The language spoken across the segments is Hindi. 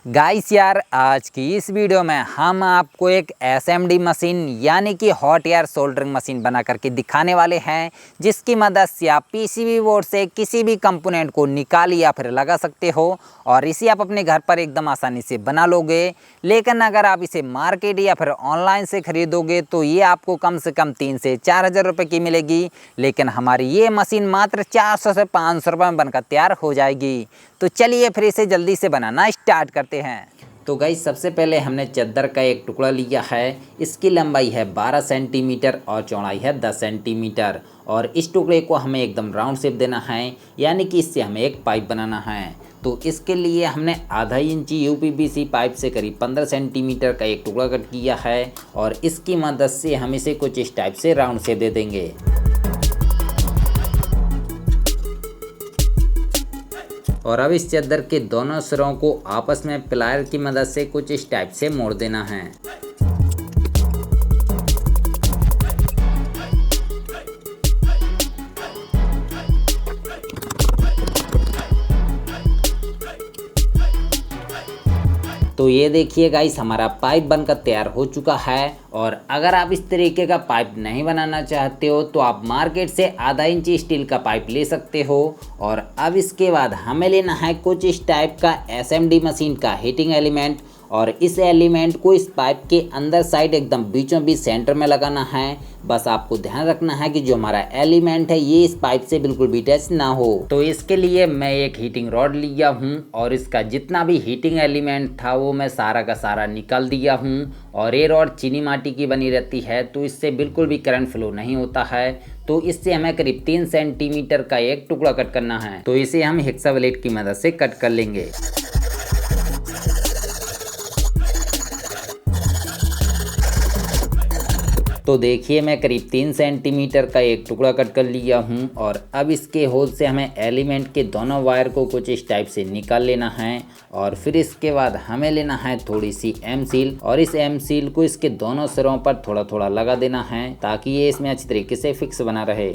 गाइस यार, आज की इस वीडियो में हम आपको एक एसएमडी मशीन यानी कि हॉट एयर सोल्डरिंग मशीन बना करके दिखाने वाले हैं, जिसकी मदद से आप पीसीबी बोर्ड से किसी भी कंपोनेंट को निकाल या फिर लगा सकते हो और इसे आप अपने घर पर एकदम आसानी से बना लोगे। लेकिन अगर आप इसे मार्केट या फिर ऑनलाइन से ख़रीदोगे तो ये आपको कम से कम 3 से 4 हज़ार रुपये की मिलेगी। लेकिन हमारी ये मशीन मात्र 400 से 500 रुपये में बनकर तैयार हो जाएगी। तो चलिए फिर इसे जल्दी से बनाना स्टार्ट करते हैं। तो गाइस, सबसे पहले हमने चादर का एक टुकड़ा लिया है। इसकी लंबाई है 12 सेंटीमीटर और चौड़ाई है 10 सेंटीमीटर और इस टुकड़े को हमें एकदम राउंड शेप देना है, यानी कि इससे हमें एक पाइप बनाना है। तो इसके लिए हमने आधा इंची यूपीवीसी पाइप से करीब 15 सेंटीमीटर का एक टुकड़ा कट किया है और इसकी मदद से हम इसे कुछ इस टाइप से राउंड शेप दे देंगे। और अब इस चादर के दोनों सिरों को आपस में प्लायर की मदद से कुछ इस टाइप से मोड़ देना है। तो ये देखिए गाइस, हमारा पाइप बनकर तैयार हो चुका है। और अगर आप इस तरीके का पाइप नहीं बनाना चाहते हो तो आप मार्केट से आधा इंची स्टील का पाइप ले सकते हो। और अब इसके बाद हमें लेना है कुछ इस टाइप का एसएमडी मशीन का हीटिंग एलिमेंट और इस एलिमेंट को इस पाइप के अंदर साइड एकदम बीचों बीच सेंटर में लगाना है। बस आपको ध्यान रखना है कि जो हमारा एलिमेंट है ये इस पाइप से बिल्कुल भी टच ना हो। तो इसके लिए मैं एक हीटिंग रॉड लिया हूँ और इसका जितना भी हीटिंग एलिमेंट था वो मैं सारा का सारा निकाल दिया हूँ। और ये रॉड चीनी माटी की बनी रहती है तो इससे बिल्कुल भी करंट फ्लो नहीं होता है। तो इससे हमें करीब 3 सेंटीमीटर का एक टुकड़ा कट करना है। तो इसे हम हेक्सा ब्लेड की मदद से कट कर लेंगे। तो देखिए, मैं करीब 3 सेंटीमीटर का एक टुकड़ा कट कर लिया हूँ और अब इसके होल से हमें एलिमेंट के दोनों वायर को कुछ इस टाइप से निकाल लेना है। और फिर इसके बाद हमें लेना है थोड़ी सी एम सील और इस एम सील को इसके दोनों सिरों पर थोड़ा थोड़ा लगा देना है ताकि ये इसमें अच्छी तरीके से फिक्स बना रहे।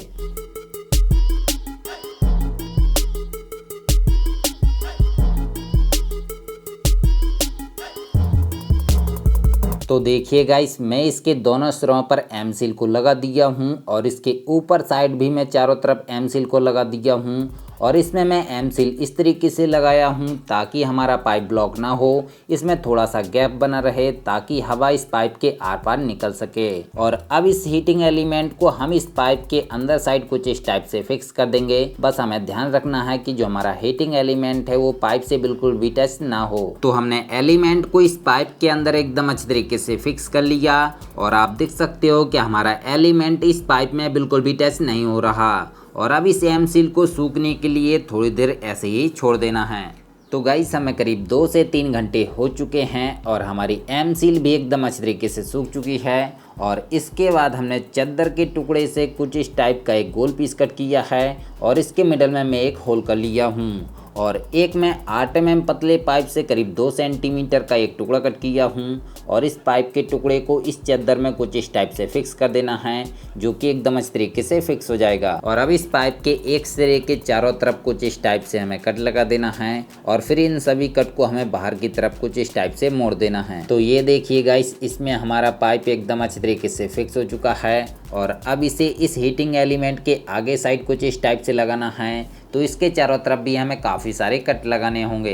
तो देखिए गाइस, मैं इसके दोनों सिरों पर एम सील को लगा दिया हूँ और इसके ऊपर साइड भी मैं चारों तरफ एम सील को लगा दिया हूँ। और इसमें मैं एम सील इस तरीके से लगाया हूँ ताकि हमारा पाइप ब्लॉक ना हो, इसमें थोड़ा सा गैप बना रहे ताकि हवा इस पाइप के आर पार निकल सके। और अब इस हीटिंग एलिमेंट को हम इस पाइप के अंदर साइड कुछ इस टाइप से फिक्स कर देंगे। बस हमें ध्यान रखना है कि जो हमारा हीटिंग एलिमेंट है वो पाइप से बिल्कुल भी टच ना हो। तो हमने एलिमेंट को इस पाइप के अंदर एकदम अच्छी तरीके से फिक्स कर लिया और आप देख सकते हो कि हमारा एलिमेंट इस पाइप में बिल्कुल भी टच नहीं हो रहा। और अब इस एम सील को सूखने के लिए थोड़ी देर ऐसे ही छोड़ देना है। तो गाइस, हमें करीब 2 से 3 घंटे हो चुके हैं और हमारी एम सील भी एकदम अच्छी तरीके से सूख चुकी है। और इसके बाद हमने चादर के टुकड़े से कुछ इस टाइप का एक गोल पीस कट किया है और इसके मिडल में मैं एक होल कर लिया हूँ। और एक मैं 8 mm पतले पाइप से करीब 2 सेंटीमीटर का एक टुकड़ा कट किया हूँ और इस पाइप के टुकड़े को इस चादर में कुछ इस टाइप से फिक्स कर देना है, जो कि एकदम अच्छी तरीके से फिक्स हो जाएगा। और अब इस पाइप के एक सिरे के चारों तरफ कुछ इस टाइप से हमें कट लगा देना है और फिर इन सभी कट को हमें बाहर की तरफ कुछ इस टाइप से मोड़ देना है। तो ये देखिए गाइस, इसमें हमारा पाइप एकदम अच्छी तरीके से फिक्स हो चुका है। और अब इसे इस हीटिंग एलिमेंट के आगे साइड कुछ इस टाइप से लगाना है। तो इसके चारों तरफ भी हमें काफ़ी सारे कट लगाने होंगे।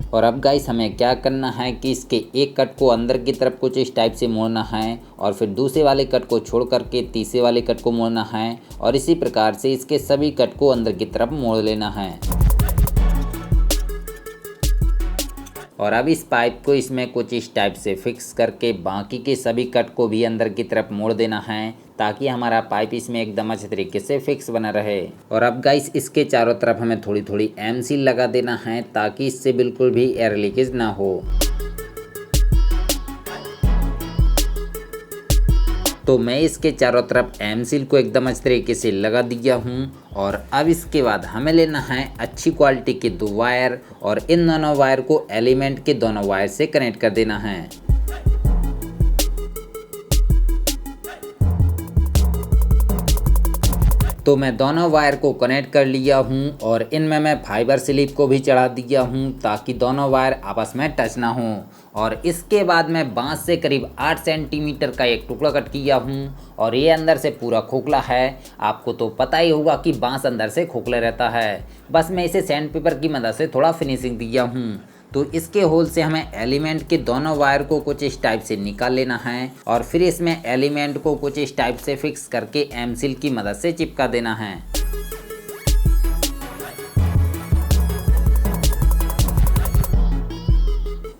और अब गाइस, हमें क्या करना है कि इसके एक कट को अंदर की तरफ कुछ इस टाइप से मोड़ना है और फिर दूसरे वाले कट को छोड़ करके तीसरे वाले कट को मोड़ना है और इसी प्रकार से इसके सभी कट को अंदर की तरफ मोड़ लेना है। और अब इस पाइप को इसमें कुछ इस टाइप से फिक्स करके बाकी के सभी कट को भी अंदर की तरफ मोड़ देना है ताकि हमारा पाइप इसमें एकदम अच्छे तरीके से फिक्स बना रहे। और अब गाइस, इसके चारों तरफ हमें थोड़ी थोड़ी एम सील लगा देना है ताकि इससे बिल्कुल भी एयर लीकेज ना हो। तो मैं इसके चारों तरफ एम सील को एकदम अच्छी तरीके से लगा दिया हूँ। और अब इसके बाद हमें लेना है अच्छी क्वालिटी के 2 वायर और इन दोनों वायर को एलिमेंट के दोनों वायर से कनेक्ट कर देना है। तो मैं दोनों वायर को कनेक्ट कर लिया हूँ और इनमें मैं फाइबर स्लिप को भी चढ़ा दिया हूँ ताकि दोनों वायर आपस में टच ना हो। और इसके बाद मैं बांस से करीब 8 सेंटीमीटर का एक टुकड़ा कट किया हूँ और ये अंदर से पूरा खोखला है। आपको तो पता ही होगा कि बांस अंदर से खोखला रहता है। बस मैं इसे सैंड पेपर की मदद से थोड़ा फिनिशिंग दिया हूँ। तो इसके होल से हमें एलिमेंट के दोनों वायर को कुछ इस टाइप से निकाल लेना है और फिर इसमें एलिमेंट को कुछ इस टाइप से फिक्स करके एम सील की मदद से चिपका देना है।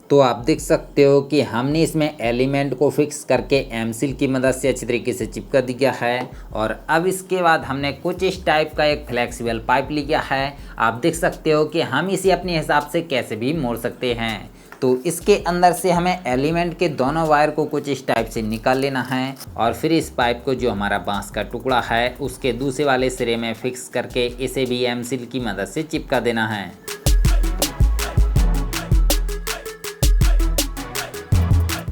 तो आप देख सकते हो कि हमने इसमें एलिमेंट को फिक्स करके एम सील की मदद से अच्छी तरीके से चिपका दिया है। और अब इसके बाद हमने कुछ इस टाइप का एक फ्लेक्सिबल पाइप लिया है। आप देख सकते हो कि हम इसे अपने हिसाब से कैसे भी मोड़ सकते हैं। तो इसके अंदर से हमें एलिमेंट के दोनों वायर को कुछ इस टाइप से निकाल लेना है और फिर इस पाइप को जो हमारा बांस का टुकड़ा है उसके दूसरे वाले सिरे में फिक्स करके इसे भी एम सील की मदद से चिपका देना है।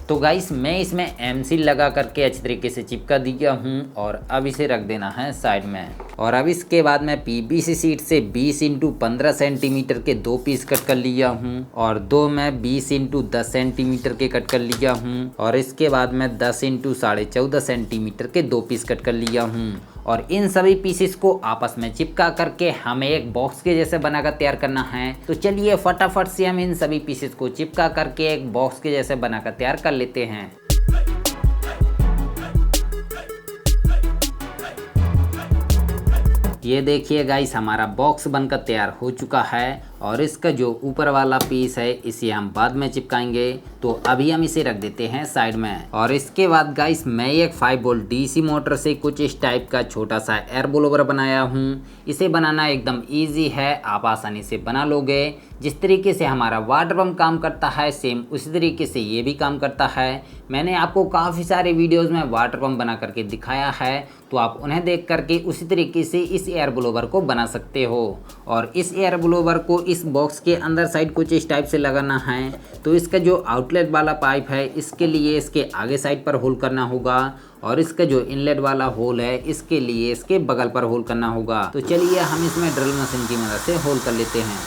तो गाइस मैं इसमें एम सील लगा करके अच्छी तरीके से चिपका दिया हूँ और अब इसे रख देना है साइड में। और अब इसके बाद मैं पीवीसी शीट से 20 × 15 सेंटीमीटर के 2 पीस कट कर लिया हूँ और दो मैं 20 × 10 सेंटीमीटर के कट कर लिया हूँ और इसके बाद मैं 10 × 14.5 सेंटीमीटर के 2 पीस कट कर लिया हूँ। और इन सभी पीसेस को आपस में चिपका करके हमें एक बॉक्स के जैसे बनाकर तैयार करना है। तो चलिए फटाफट से हम इन सभी पीसेस को चिपका करके एक बॉक्स के जैसे बनाकर तैयार कर लेते हैं। ये देखिए गाइस हमारा बॉक्स बनकर तैयार हो चुका है और इसका जो ऊपर वाला पीस है इसे हम बाद में चिपकाएंगे। तो अभी हम इसे रख देते हैं साइड में। और इसके बाद गाइस मैं एक 5 वोल्ट डीसी मोटर से कुछ इस टाइप का छोटा सा एयर ब्लोवर बनाया हूँ। इसे बनाना एकदम इजी है, आप आसानी से बना लोगे। जिस तरीके से हमारा वाटर पंप काम करता है सेम उसी तरीके से ये भी काम करता है। मैंने आपको काफ़ी सारे वीडियोस में वाटर पंप बना करके दिखाया है, तो आप उन्हें देख करके उसी तरीके से इस एयर ब्लोवर को बना सकते हो। और इस एयर ब्लोवर को इस बॉक्स के अंदर साइड कुछ इस टाइप से लगाना है। तो इसका जो आउटलेट वाला पाइप है इसके लिए इसके आगे साइड पर होल करना होगा और इसका जो इनलेट वाला होल है इसके लिए इसके बगल पर होल करना होगा। तो चलिए हम इसमें ड्रिल मशीन की मदद से होल कर लेते हैं।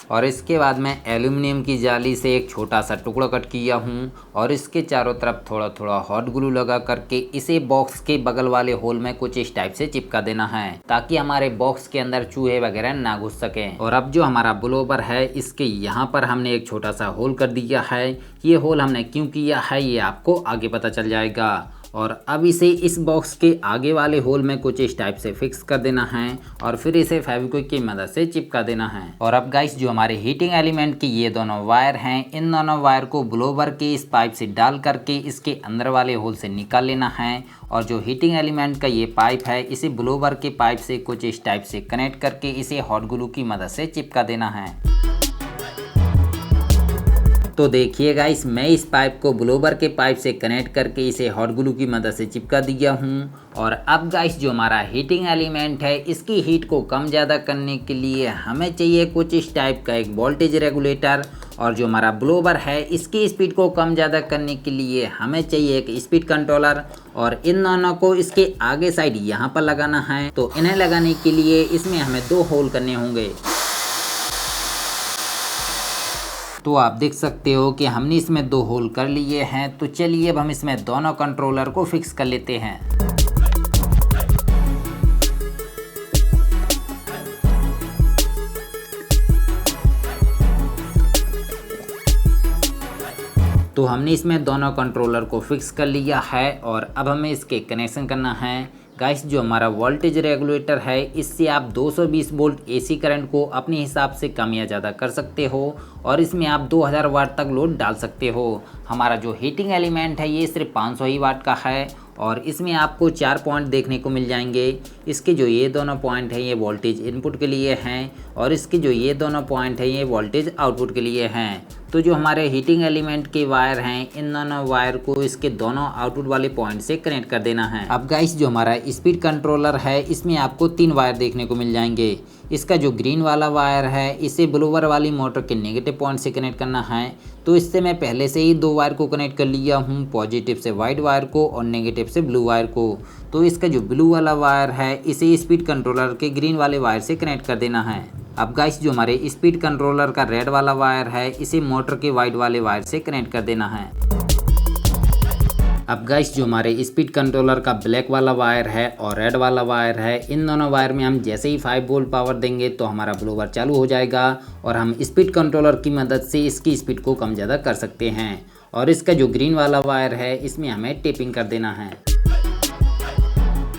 और इसके बाद मैं एल्यूमिनियम की जाली से एक छोटा सा टुकड़ा कट किया हूँ और इसके चारों तरफ थोड़ा थोड़ा हॉट ग्लू लगा करके इसे बॉक्स के बगल वाले होल में कुछ इस टाइप से चिपका देना है ताकि हमारे बॉक्स के अंदर चूहे वगैरह ना घुस सकें। और अब जो हमारा ब्लोवर है इसके यहाँ पर हमने एक छोटा सा होल कर दिया है। ये होल हमने क्यों किया है ये आपको आगे पता चल जाएगा। और अब इसे इस बॉक्स के आगे वाले होल में कुछ इस टाइप से फिक्स कर देना है और फिर इसे फेविक्विक की मदद से चिपका देना है। और अब गाइस जो हमारे हीटिंग एलिमेंट की ये दोनों वायर हैं, इन दोनों वायर को ब्लोवर के इस पाइप से डाल करके इसके अंदर वाले होल से निकाल लेना है। और जो हीटिंग एलिमेंट का ये पाइप है इसे ब्लोवर के पाइप से कुछ इस टाइप से कनेक्ट करके इसे हॉट ग्लू की मदद से चिपका देना है। तो देखिए गाइस मैं इस पाइप को ब्लोवर के पाइप से कनेक्ट करके इसे हॉट ग्लू की मदद से चिपका दिया हूँ। और अब गाइस जो हमारा हीटिंग एलिमेंट है इसकी हीट को कम ज़्यादा करने के लिए हमें चाहिए कुछ इस टाइप का एक वोल्टेज रेगुलेटर। और जो हमारा ब्लोवर है इसकी स्पीड को कम ज़्यादा करने के लिए हमें चाहिए एक स्पीड कंट्रोलर। और इन दोनों को इसके आगे साइड यहाँ पर लगाना है। तो इन्हें लगाने के लिए इसमें हमें 2 होल करने होंगे। तो आप देख सकते हो कि हमने इसमें 2 होल कर लिए हैं। तो चलिए अब हम इसमें दोनों कंट्रोलर को फिक्स कर लेते हैं। तो हमने इसमें दोनों कंट्रोलर को फिक्स कर लिया है और अब हमें इसके कनेक्शन करना है। गाइस जो हमारा वोल्टेज रेगुलेटर है इससे आप 220 वोल्ट एसी करंट को अपने हिसाब से कम या ज़्यादा कर सकते हो और इसमें आप 2000 वाट तक लोड डाल सकते हो। हमारा जो हीटिंग एलिमेंट है ये सिर्फ 500 ही वाट का है और इसमें आपको 4 पॉइंट देखने को मिल जाएंगे। इसके जो ये दोनों पॉइंट हैं ये वोल्टेज इनपुट के लिए हैं और इसके जो ये दोनों पॉइंट हैं ये वोल्टेज आउटपुट के लिए हैं। तो जो हमारे हीटिंग एलिमेंट के वायर हैं, इन दोनों वायर को इसके दोनों आउटपुट वाले पॉइंट से कनेक्ट कर देना है। अब गाइस जो हमारा स्पीड कंट्रोलर है, इसमें आपको 3 वायर देखने को मिल जाएंगे। इसका जो ग्रीन वाला वायर है, इसे ब्लूवर वाली मोटर के नेगेटिव पॉइंट से कनेक्ट करना है। तो इससे मैं पहले से ही 2 वायर को कनेक्ट कर लिया हूँ, पॉजिटिव से वाइट वायर को और नेगेटिव से ब्लू वायर को। तो इसका जो ब्लू वाला वायर है, इसे स्पीड कंट्रोलर के ग्रीन वाले वायर से कनेक्ट कर देना है। अब गाइस जो हमारे स्पीड कंट्रोलर का रेड वाला वायर है, इसे मोटर के वाइट वाले वायर से कनेक्ट कर देना है। अब गाइस जो हमारे स्पीड कंट्रोलर का ब्लैक वाला वायर है और रेड वाला वायर है, इन दोनों वायर में हम जैसे ही 5 वोल्ट पावर देंगे तो हमारा ब्लोवर चालू हो जाएगा और हम स्पीड कंट्रोलर की मदद से इसकी स्पीड को कम ज़्यादा कर सकते हैं। और इसका जो ग्रीन वाला वायर है, इसमें हमें टेपिंग कर देना है।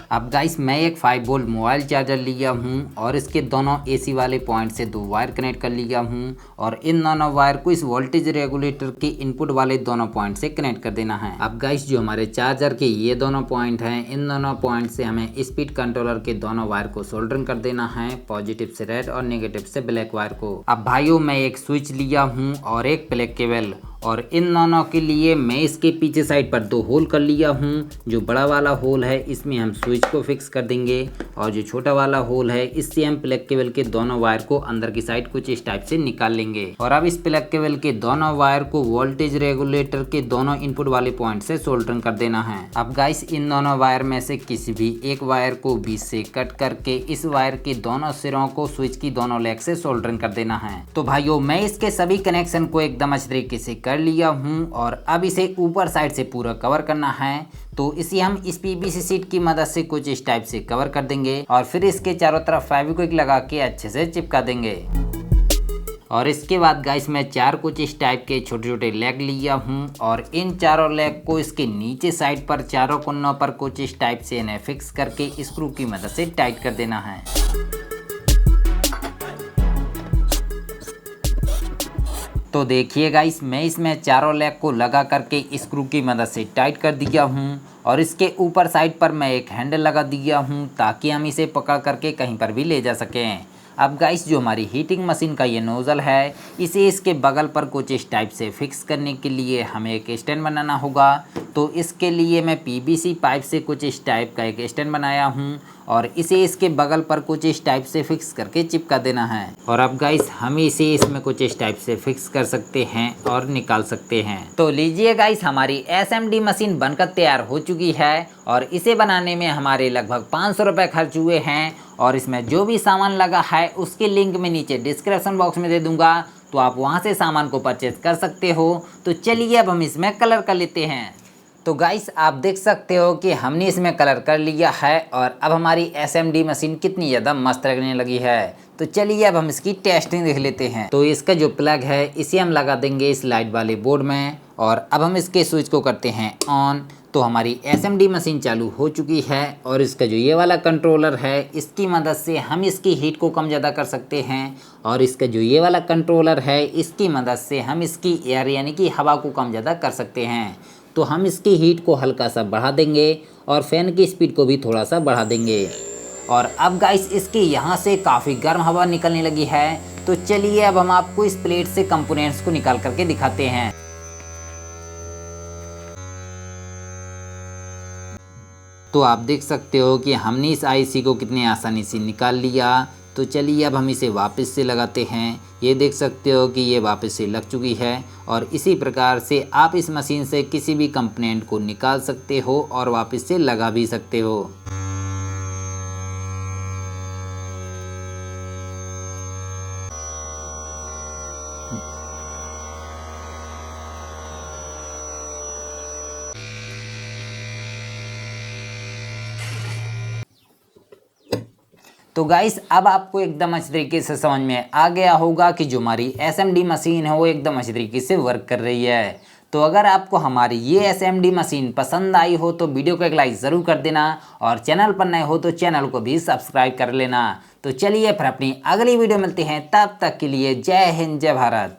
अब गाइस मैं एक 5 वोल्ट मोबाइल चार्जर लिया हूँ और इसके दोनों एसी वाले पॉइंट से 2 वायर कनेक्ट कर लिया हूँ और इन दोनों वायर को इस वोल्टेज रेगुलेटर के इनपुट वाले दोनों पॉइंट से कनेक्ट कर देना है। अब गाइस जो हमारे चार्जर के ये दोनों पॉइंट हैं, इन दोनों पॉइंट से हमें स्पीड कंट्रोलर के दोनों वायर को सोल्डरिंग कर देना है, पॉजिटिव से रेड और नेगेटिव से ब्लैक वायर को। अब भाइयों मैं एक स्विच लिया हूँ और एक प्लग केबल, और इन दोनों के लिए मैं इसके पीछे साइड पर 2 होल कर लिया हूँ। जो बड़ा वाला होल है, इसमें हम स्विच को फिक्स कर देंगे और जो छोटा वाला होल है, इससे हम प्लग केबल के दोनों वायर को अंदर की साइड कुछ इस टाइप से निकाल लेंगे। और अब इस प्लग केबल के दोनों वायर को वोल्टेज रेगुलेटर के दोनों इनपुट वाले पॉइंट से सोल्डरिंग कर देना है। अब गाइस इन दोनों वायर में से किसी भी एक वायर को बीच से कट करके इस वायर के दोनों सिरों को स्विच की दोनों लेग से सोल्डरिंग कर देना है। तो भाइयों मैं इसके सभी कनेक्शन को एकदम अच्छे तरीके से कर लिया हूँ और अब इसे ऊपर साइड से पूरा कवर करना है। तो इसे हम इस पीवीसी शीट की मदद से कुछ इस टाइप से कवर कर देंगे और फिर इसके चारों तरफ फेविक्विक लगा के अच्छे से चिपका देंगे। और इसके बाद गाइस मैं 4 कुछ इस टाइप के छोटे छोटे लेग लिया हूँ और इन चारों लेग को इसके नीचे साइड पर चारों कोनों पर कुछ इस टाइप से इन्हें फिक्स करके स्क्रू की मदद से टाइट कर देना है। तो देखिए गाइस मैं इसमें चारों लेग को लगा करके स्क्रू की मदद से टाइट कर दिया हूँ और इसके ऊपर साइड पर मैं एक हैंडल लगा दिया हूँ ताकि हम इसे पकड़ करके कहीं पर भी ले जा सकें। अब गाइस जो हमारी हीटिंग मशीन का ये नोज़ल है, इसे इसके बगल पर कुछ इस टाइप से फिक्स करने के लिए हमें एक स्टैंड बनाना होगा। तो इसके लिए मैं पीवीसी पाइप से कुछ इस टाइप का एक स्टैंड बनाया हूँ और इसे इसके बगल पर कुछ इस टाइप से फिक्स करके चिपका देना है। और अब गाइस हम इसे इसमें कुछ इस टाइप से फिक्स कर सकते हैं और निकाल सकते हैं। तो लीजिए गाइस हमारी एसएमडी मशीन बनकर तैयार हो चुकी है और इसे बनाने में हमारे लगभग 500 रुपये खर्च हुए हैं और इसमें जो भी सामान लगा है उसकी लिंक मैं नीचे डिस्क्रिप्शन बॉक्स में दे दूंगा, तो आप वहां से सामान को परचेज कर सकते हो। तो चलिए अब हम इसमें कलर कर लेते हैं। तो गाइस आप देख सकते हो कि हमने इसमें कलर कर लिया है और अब हमारी एसएमडी मशीन कितनी ज़्यादा मस्त लगने लगी है। तो चलिए अब हम इसकी टेस्टिंग देख लेते हैं। तो इसका जो प्लग है इसे हम लगा देंगे इस लाइट वाले बोर्ड में और अब हम इसके स्विच को करते हैं ऑन। तो हमारी एसएमडी मशीन चालू हो चुकी है और इसका जो ये वाला कंट्रोलर है, इसकी मदद से हम इसकी हीट को कम ज़्यादा कर सकते हैं और इसका जो ये वाला कंट्रोलर है, इसकी मदद से हम इसकी एयर यानी कि हवा को कम ज़्यादा कर सकते हैं। तो हम इसकी हीट को हल्का सा बढ़ा देंगे और फैन की स्पीड को भी थोड़ा सा बढ़ा देंगे। और अब गाइस इसके यहाँ से काफ़ी गर्म हवा निकलने लगी है। तो चलिए अब हम आपको इस प्लेट से कंपोनेंट्स को निकाल करके दिखाते हैं। तो आप देख सकते हो कि हमने इस आईसी को कितनी आसानी से निकाल लिया। तो चलिए अब हम इसे वापस से लगाते हैं। ये देख सकते हो कि ये वापस से लग चुकी है और इसी प्रकार से आप इस मशीन से किसी भी कंपोनेंट को निकाल सकते हो और वापस से लगा भी सकते हो। तो गाइस अब आपको एकदम अच्छे तरीके से समझ में आ गया होगा कि जो हमारी एसएमडी मशीन है वो एकदम अच्छे तरीके से वर्क कर रही है। तो अगर आपको हमारी ये एसएमडी मशीन पसंद आई हो तो वीडियो को एक लाइक ज़रूर कर देना और चैनल पर नए हो तो चैनल को भी सब्सक्राइब कर लेना। तो चलिए फिर अपनी अगली वीडियो मिलते हैं, तब तक के लिए जय हिंद जय भारत।